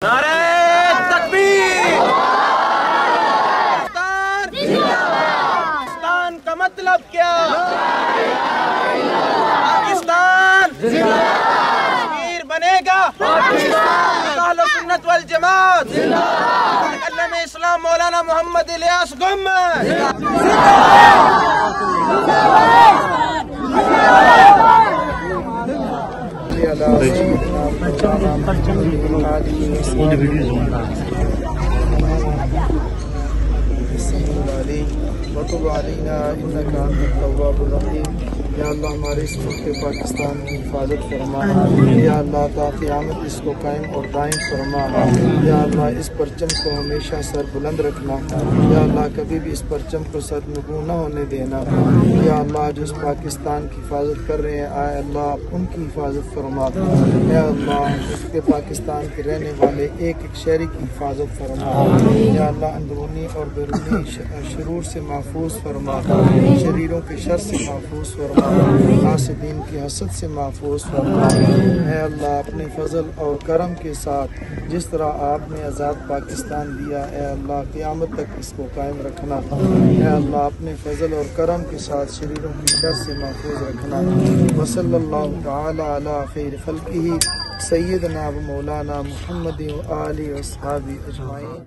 نعرہ تکبیر! پاکستان کا مطلب کیا؟ پاکستان کشمیر بنے گا، اہل سنت والجماعت، علم اسلام مولانا محمد الیاس گمر وتب علینا انک انت التواب الرحیم۔ یا اللہ ہمارے اس ملک پاکستان کی حفاظت فرما، یا اللہ تا قیامت اس کو قائم اور دائم فرما، یا اللہ اس پرچم کو ہمیشہ سر بلند رکھنا، یا اللہ کبھی بھی اس پرچم کو سر نگوں نہ ہونے دینا، یا اللہ جو اس پاکستان کی حفاظت کر رہے ہیں آئے اللہ ان کی حفاظت فرما، یا اللہ اس کے پاکستان کے رہنے والے ایک ایک شہری کی حفاظت فرما، یا اللہ اندرونی اور بیرونی شرور سے محفوظ فرما، شریروں کے شر سے محفوظ فرما، حاسدین کی حسد سے محفوظ فرما۔ اے اللہ اپنے فضل اور کرم کے ساتھ جس طرح آپ نے آزاد پاکستان دیا، اے اللہ قیامت تک اس کو قائم رکھنا، اے اللہ اپنے فضل اور کرم کے ساتھ شریروں کی شر سے محفوظ رکھنا۔ وصلی اللہ تعالی علی خیر خلقہ سیدنا و مولانا محمد و آلہ و اصحابہ اجمعین۔